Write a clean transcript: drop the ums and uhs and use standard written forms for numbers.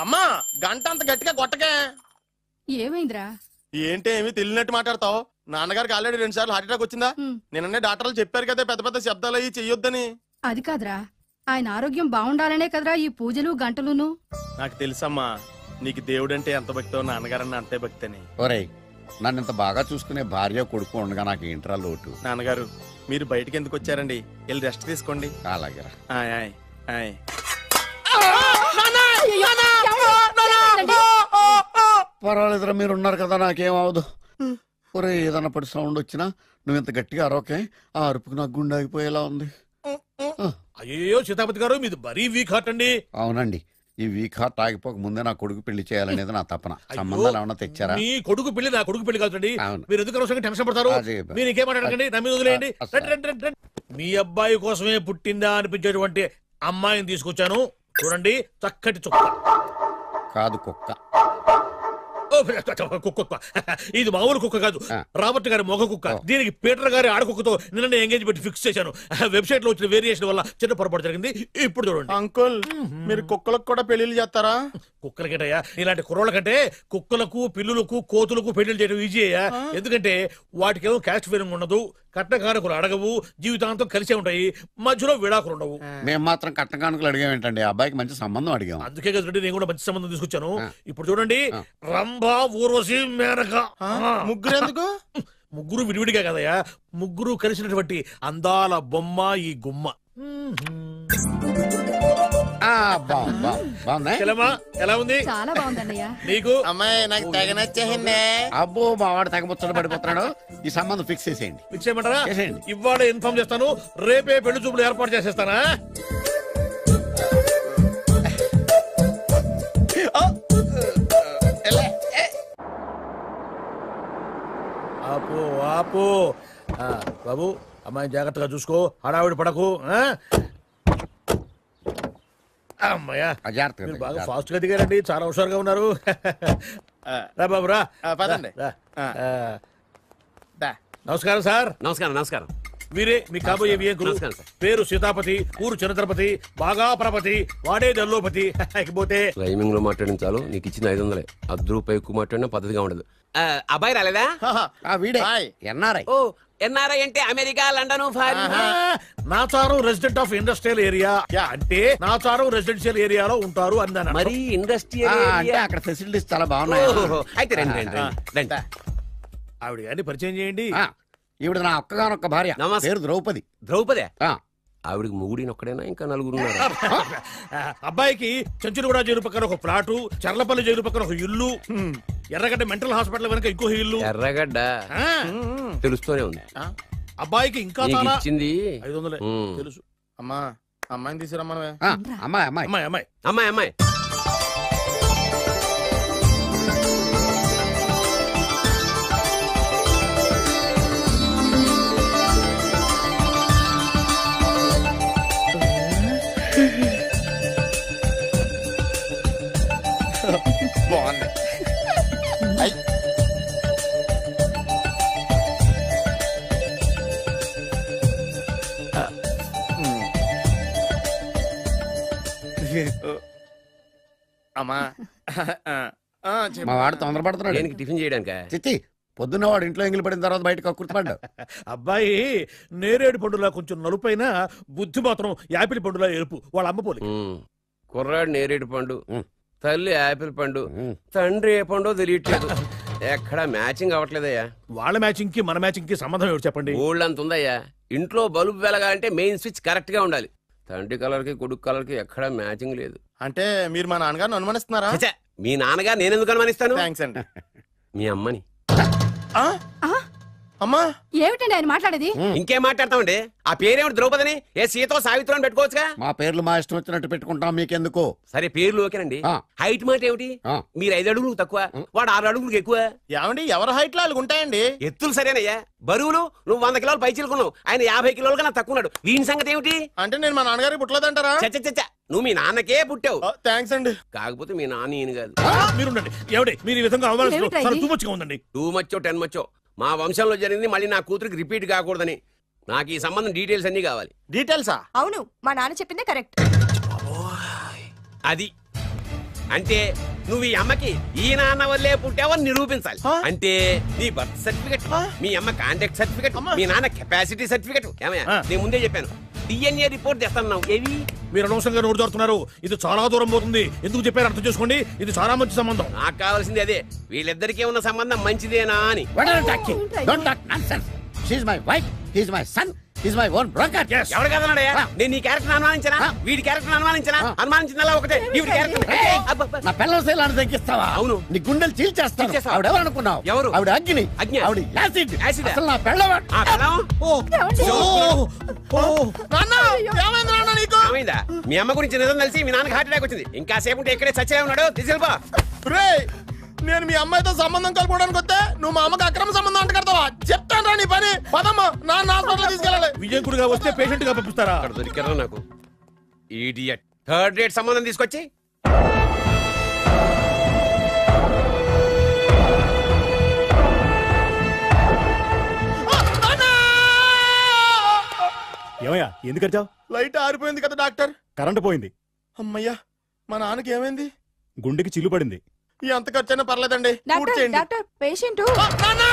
అమ్మా గంట అంత గట్టిగా కొట్టకే. ఏమైందిరా? ఏంటి ఏమి తెలియనట్టు మాట్లాడతావు? నాన్నగారికి ఆల్రెడీ 2 సార్లు హార్ట్ అటాక్ వచ్చిందా? నిన్ననే డాక్టర్లు చెప్పారు కదా పెద్ద పెద్ద శబ్దాలు అయ్యి చెయ్యొద్దని. అది కాదురా, ఆయన ఆరోగ్యం బాగుండాలనే కదరా ఈ పూజలు గంటలును. నాకు తెలుసమ్మా నీకు దేవుడంటే ఎంత భక్తో నాన్నగారన్న అంతే భక్తి అని. ఒరేయ్, నన్ను ఇంత బాగా చూసుకునే భార్య కొడుకు ఉండగా నాకు ఏంట్రా లోటు? నాన్నగారు మీరు బయటికి ఎందుకు వచ్చారండి? వెళ్ళి రెస్ట్ తీసుకోండి. అలాగే పర్వాలేదురా, మీరు ఉన్నారు కదా, నాకేం అవదు. ఒరే, ఏదన్నా పడి సౌండ్ వచ్చినా నువ్వు ఇంత గట్టిగా అరవకే. ఆ అరుపుకు నాకు గుండె ఆగిపోయేలా ఉంది. అయ్యో సీతాపతి గారు, మీది మరీ వీక్ హార్ట్ అండి. అవునండి, ఈ వీక్ హార్ట్ ఆగిపోక ముందే నా కొడుకు పెళ్లి చేయాలనేది నా తపన. సంబంధాలు ఏమన్నా తెచ్చారా? మీ కొడుకు పెళ్లి నా కొడుకు పెళ్లి కాదండి. మీరు ఎందుకు అవసరంగా టెన్షన్ పడతారు? మీరు ఇంకేమాటండి, నమ్మి వదిలేయండి. మీ అబ్బాయి కోసమే పుట్టిందా అనిపించేటువంటి అమ్మాయిని తీసుకొచ్చాను. చూడండి, చక్కటి చుక్క. కాదు, కుక్క. కుక్క ఇది మామూలు కుక్క కాదు, రాబర్ట్ గారి మొగ కుక్క. దీనికి పీటర్ గారి ఆడకుక్కతో నిన్న ఎంగేజ్మెంట్ ఫిక్స్ చేశాను. వెబ్సైట్ లో వచ్చిన వేరియేషన్ వల్ల చిన్న పొరపాటు జరిగింది. ఇప్పుడు చూడండి అంకుల్, మీరు కుక్కలకు కూడా పెళ్లిళ్ళు చేస్తారా? కుక్కలకేటయ్యా, ఇలాంటి కుర్రోళ్ళ కంటే కుక్కలకు, పిల్లులకు, కోతులకు పెళ్లిళ్ళు చేయడం ఈజీ అయ్యా. ఎందుకంటే వాటికేమో క్యాస్ట్ ఫీలింగ్ ఉండదు, కట్న కానుకలు అడగవు, జీవితాంతం కలిసే ఉంటాయి, మధ్యలో విడాకులు ఉండవు. మేము మాత్రం కట్న కానుకలు అడిగామేంటండి? అబ్బాయికి మంచి సంబంధం అడిగాం. అందుకే కదండి నేను కూడా మంచి సంబంధం తీసుకొచ్చాను. ఇప్పుడు చూడండి, రంభా, ఊర్వశి, మేనక. ముగ్గురు ఎందుకు? ముగ్గురు విడివిడిగా కదయ్యా, ముగ్గురు కలిసినటువంటి అందాల బొమ్మ ఈ గుమ్మ. ఎలా ఉంది? చాలా బాగుందన్నయ్య. నీకు? అమ్మాయి నాకు తెగ నచ్చేసిందే. అబ్బో, మా వాడు తెగ ముచ్చట పడిపోతున్నాడు. ఈ సంబంధం ఫిక్స్ చేసేయండి. ఫిక్స్ చేయమంటారా? ఇవాళ ఇన్ఫార్మ్ చేస్తాను, రేపే పెళ్లి చూపులు ఏర్పాటు చేసేస్తానా? ఆపు ఆపు. బాబు, అమ్మాయి జాగ్రత్తగా చూసుకో, హడావిడి పడకు. అమ్మాయ్యా, మీరు బాగా ఫాస్ట్ గా దిగారండి, చాలా హుషారుగా ఉన్నారు. రా బాబు రా. పదండి. నమస్కారం సార్. నమస్కారం. నమస్కారం. వీరే మీ కాబోయే వియంకులు. పేరు సీతాపతి, ఊరు చంద్రపతి, బాగా ప్రపతి, వాడే దల్లోపతి. ఇకపోతే రైమింగ్ లో మాట్లాడిన చాలు, నీకు ఇచ్చిన 500. ₹10 ఎక్కువ మాట్లాడినా పద్ధతిగా ఉండదు. అబ్బాయి రాలేదా? ఎన్ఆర్ఐ. ఓ, ఎన్ఆర్ఐ అంటే America, London, Nacharam resident of industrial area. అంటే నాచారం రెసిడెన్షియల్ ఏరియాలో ఉంటారు అన్నాను. మరి ఇండస్ట్రియల్ అంటే అక్కడ ఫెసిలిటీస్ చాలా బాగున్నాయి. అయితే రండి. ఆవిడ గారిని పరిచయం చేయండి. ఈవిడ నా ఒక్కగానొక్క భార్య, పేరు ద్రౌపది. ద్రౌపదే? ఆవిడకి మొగుడిని ఒక్కడైనా ఇంకా నలుగురు ఉన్నారు. అబ్బాయికి చెంచులగూడ జైలు పక్కన ఒక ప్లాటు, చర్లపల్లి జైలు పక్కన ఒక ఇల్లు, ఎర్రగడ్డ మెంటల్ హాస్పిటల్ వెనక ఇంకో ఇల్లు. ఎర్రగడ్డ తెలుస్తూనే ఉంది. అబ్బాయికి ఇంకా ఇచ్చింది 500 తెలుసు. అమ్మా, అమ్మాయిని తీసుకురమ్మా. అమ్మాయి అమ్మాయి అమ్మాయి అమ్మాయి అమ్మాయి అమ్మాయి బాగుంది. అమ్మా, మా వాడు తొందరపడుతున్నాడు. దేనికి? టిఫిన్ చేయడానికా? చిచ్చి, పొద్దున్న వాడు ఇంట్లో ఎంగిలి పడిన తర్వాత బయటకు కుర్తుపడ్డాడు. అబ్బాయి నేరేడు పండులా కొంచెం నలుపైన, బుద్ధి మాత్రం యాపిల్ పండులా ఎరుపు. వాళ్ళ అమ్మ పోలి. కుర్రాడు నేరేడు పండు, తల్లి యాపిల్ పండు, తండ్రి ఏ పండో తెలియట్లేదు. ఎక్కడ మ్యాచింగ్ అవ్వట్లేదయ్యా. వాళ్ళ మ్యాచింగ్ కి మన మ్యాచింగ్ కి సంబంధం ఏమిటి చెప్పండి? ఊళ్ళంత ఉందయ్యా. ఇంట్లో బల్బు వెలగాలంటే మెయిన్ స్విచ్ కరెక్ట్ గా ఉండాలి. తండ్రి కలర్ కి కొడుకు కలర్ కి ఎక్కడా మ్యాచింగ్ లేదు. అంటే మీరు మా నాన్నగారిని అనుమానిస్తున్నారా? మీ నాన్నగారు నేనెందుకు అనుమానిస్తాను? థాంక్స్ అండి. మీ అమ్మని. అమ్మా, ఏమిటండి ఆయన మాట్లాడేది? ఇంకేం మాట్లాడతామండి? ఆ పేరేమిటి? ద్రౌపదిని ఏ సీతో సావిత్రం పెట్టుకోవచ్చుగా. మా పేర్లు మా ఇష్టం వచ్చినట్టు పెట్టుకుంటాం, మీకెందుకు? సరే, పేర్లు ఓకేనండి. హైట్ మాట ఏమిటి? మీరు 5 అడుగులు తక్కువ, వాడు 6 అడుగులకు ఎక్కువ. ఏమండి, ఎవరి హైట్ లో వాళ్ళకి ఉంటాయండి. ఎత్తులు సరేనయ్యా. బరువులు నువ్వు 100 కిలోలు పై చిలుకున్నావు, ఆయన 50 కిలోలు కన్నా తక్కున్నాడు. వీని సంగతి ఏమిటి? అంటే నేను మా నాన్నగారికి పుట్టలేదంటారా? చచ్చ, నువ్వు మీ నాన్నకే పుట్టావు. థాంక్స్ అండి. కాకపోతే మీ నాన్న ఈయన కాదు. మీరుండండి. ఎవడి మీరు ఈ విధంగా అవమానిస్తున్నారు? టూ మచ్గా ఉందండి. 2 మచ్చో 10 మచ్చో మా వంశంలో జరిగింది మళ్ళీ నా కూతురికి రిపీట్ కాకూడదని నాకు ఈ సంబంధం డీటెయిల్స్ అన్ని కావాలి. డీటెయిల్సా? అవును, మా నాన్న చెప్పిందే కరెక్ట్. అది అంటే నువ్వు ఈ అమ్మకి ఈ నాన్న వల్లే పుట్టావని నిరూపించాలి. అంటే నీ బర్త్ సర్టిఫికెట్, మీ అమ్మ కాంటాక్ట్ సర్టిఫికెట్, మీ నాన్న కెపాసిటీ సర్టిఫికెట్. ఏమయ్యా నేను ముందే చెప్పాను DNA రిపోర్ట్ తెస్తాను. ఏవి మీరు అనవసరంగా నోరు జారుతున్నారు. ఇది చాలా దూరం పోతుంది. ఎందుకు చెప్పారు అర్థం చేసుకోండి. ఇది చాలా మంచి సంబంధం. నాకు కావాల్సింది అదే, వీళ్ళిద్దరికీ ఉన్న సంబంధం మంచిదేనా అని. My wife, he's my son, he's my own broker. ఎవరు కదన్నాడయ్యా? నేను నీ క్యారెక్టర్ అనుమానించనా? వీడి క్యారెక్టర్ అనుమానించనా? అనుమానించిందలా ఒకటే. వీడి క్యారెక్టర్ నా పిల్లల శైలాన్ని తగ్గిస్తావా? అవును. నీ గుండెలు చీల్చేస్తాను. చీల్చేస్తావా? ఆవిడ ఎవరు అనుకున్నావు? ఎవరు? ఆవిడ అగ్ని. అగ్ని? ఆవిడ యాసిడ్. యాసిడ్? అసలు నా పిల్లవాడు. ఆ పిల్లం? ఏమైందా? మీ అమ్మ గురించి నిజం తెలిసి మీ నాన్నకి హార్ట్ అటాక్ వచ్చింది. ఇంకా సేపు ఉంటే ఇక్కడే చచ్చే ఉన్నాడు. తీసుకెళ్ళిపో. రేయ్, నేను మీ అమ్మాయితో సంబంధం కలుపుకోవడానికి వస్తే నువ్వు మా అమ్మకి అక్రమ సంబంధం అంట కడతావా? చెప్తాను రా నీ పని. పదమ్మా, నాన్న హాస్పిటల్ తీసుకెళ్ళాలి. విజయకుడిగా వస్తే పేషెంట్ గా పంపిస్తారా? అక్కడ దొరికారా నాకు ఈడియట్. థర్డ్ రేట్ సంబంధం తీసుకొచ్చి ఏమయ్యా ఎందుకు వచ్చావు? లైట్ ఆరిపోయింది కదా డాక్టర్. కరెంటు పోయింది. అమ్మయ్యా, మా నాన్నకి ఏమైంది? గుండెకి చిల్లు పడింది. ఎంత ఖర్చైనా పర్లేదండి. పూర్తి చేయండి. డాక్టర్ పేషెంట్ నాన్నా!